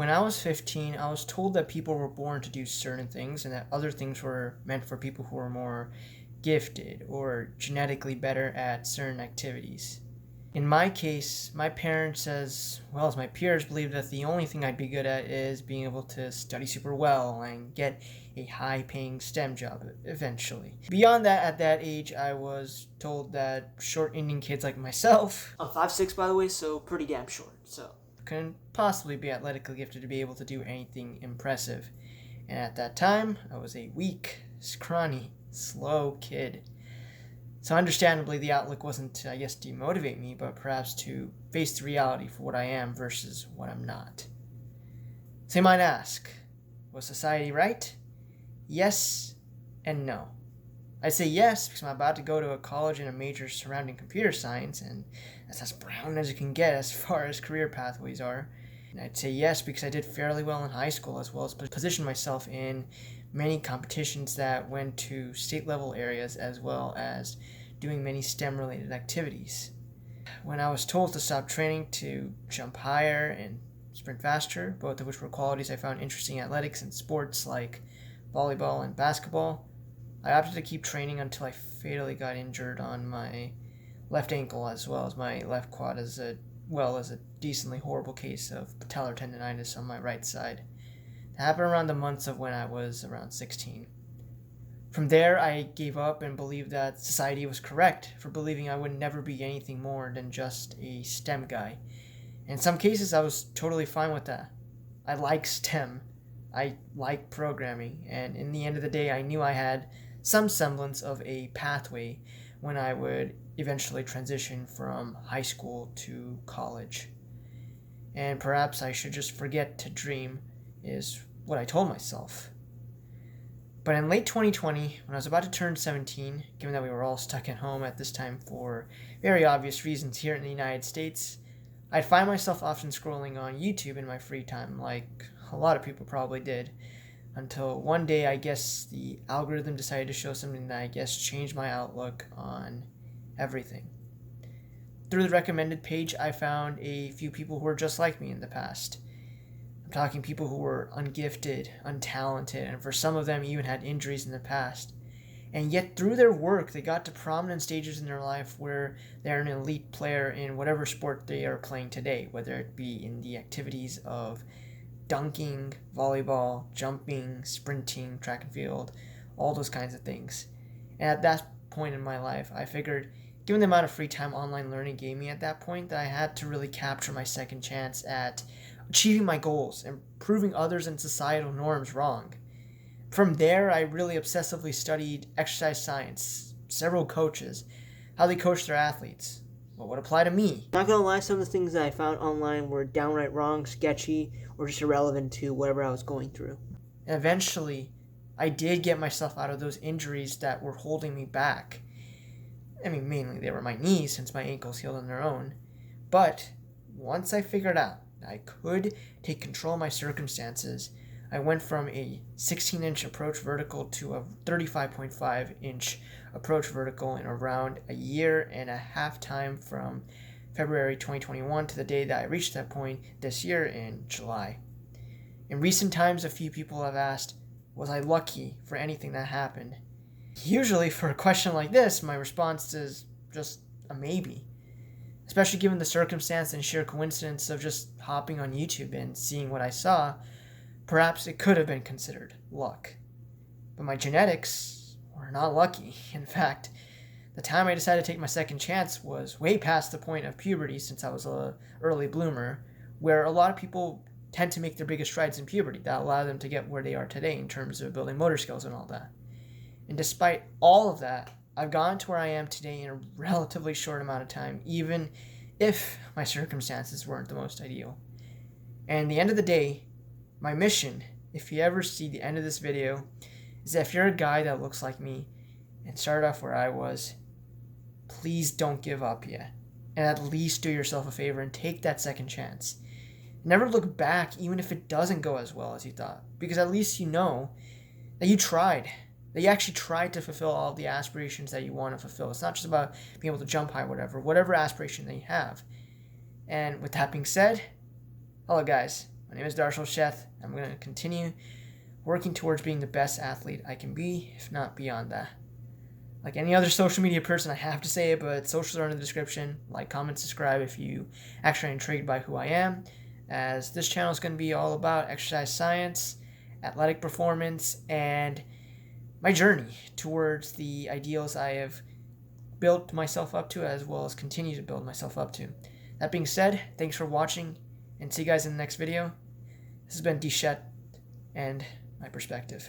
When I was 15, I was told that people were born to do certain things and that other things were meant for people who were more gifted or genetically better at certain activities. In my case, my parents, as well as my peers, believed that the only thing I'd be good at is being able to study super well and get a high paying STEM job eventually. Beyond that, at that age, I was told that short Indian kids like myself, I'm 5'6", by the way, so pretty damn short, so. couldn't possibly be athletically gifted to be able to do anything impressive. And at that time, I was a weak, scrawny, slow kid. So understandably, the outlook wasn't to, demotivate me, but perhaps to face the reality for what I am versus what I'm not. So you might ask, was society right? Yes and no. I'd say yes because I'm about to go to a college and a major surrounding computer science, and that's as brown as you can get as far as career pathways are. And I'd say yes because I did fairly well in high school, as well as positioned myself in many competitions that went to state level areas, as well as doing many STEM related activities. When I was told to stop training to jump higher and sprint faster, both of which were qualities I found interesting in athletics and sports like volleyball and basketball, I opted to keep training until I fatally got injured on my left ankle, as well as my left quad, as well as a decently horrible case of patellar tendonitis on my right side. It happened around the months of when I was around 16. From there, I gave up and believed that society was correct for believing I would never be anything more than just a STEM guy. In some cases, I was totally fine with that. I like STEM. I like programming, and in the end of the day, I knew I had some semblance of a pathway when I would eventually transition from high school to college. And perhaps I should just forget to dream, is what I told myself. But in late 2020, when I was about to turn 17, given that we were all stuck at home at this time for very obvious reasons here in the United States, I'd find myself often scrolling on YouTube in my free time, like a lot of people probably did, until one day the algorithm decided to show something that changed my outlook on everything. Through the recommended page, I found a few people who were just like me in the past. I'm talking people who were ungifted, untalented, and for some of them even had injuries in the past. And yet through their work, they got to prominent stages in their life where they're an elite player in whatever sport they are playing today, whether it be in the activities of dunking, volleyball, jumping, sprinting, track and field, all those kinds of things. And at that point in my life, I figured, given the amount of free time online learning gave me at that point, that I had to really capture my second chance at achieving my goals and proving others and societal norms wrong. From there, I really obsessively studied exercise science, several coaches, how they coach their athletes, what would apply to me. Not gonna lie, some of the things that I found online were downright wrong, sketchy, or just irrelevant to whatever I was going through. And eventually, I did get myself out of those injuries that were holding me back. I mean, mainly they were my knees since my ankles healed on their own. But once I figured out that I could take control of my circumstances, I went from a 16-inch approach vertical to a 35.5-inch approach vertical in around a year and a half time, from February 2021 to the day that I reached that point this year in July. In recent times, a few people have asked, was I lucky for anything that happened? Usually for a question like this, my response is just a maybe. Especially given the circumstance and sheer coincidence of just hopping on YouTube and seeing what I saw, perhaps it could have been considered luck. But my genetics were not lucky. In fact, the time I decided to take my second chance was way past the point of puberty, since I was an early bloomer, where a lot of people tend to make their biggest strides in puberty that allow them to get where they are today in terms of building motor skills and all that. And despite all of that, I've gotten to where I am today in a relatively short amount of time, even if my circumstances weren't the most ideal. And at the end of the day, my mission, if you ever see the end of this video, is that if you're a guy that looks like me and started off where I was, please don't give up yet. And at least do yourself a favor and take that second chance. Never look back, even if it doesn't go as well as you thought, because at least you know that you tried. That you actually tried to fulfill all of the aspirations that you want to fulfill. It's not just about being able to jump high, whatever aspiration that you have. And with that being said, hello guys, My name is DSheth. I'm going to continue working towards being the best athlete I can be, if not beyond that. Like any other social media person, I have to say it, but socials are in the description. Like, comment, subscribe if you actually are intrigued by who I am, as this channel is going to be all about exercise science, athletic performance, and my journey towards the ideals I have built myself up to, as well as continue to build myself up to. That being said, thanks for watching, and see you guys in the next video. This has been DSheth and my perspective.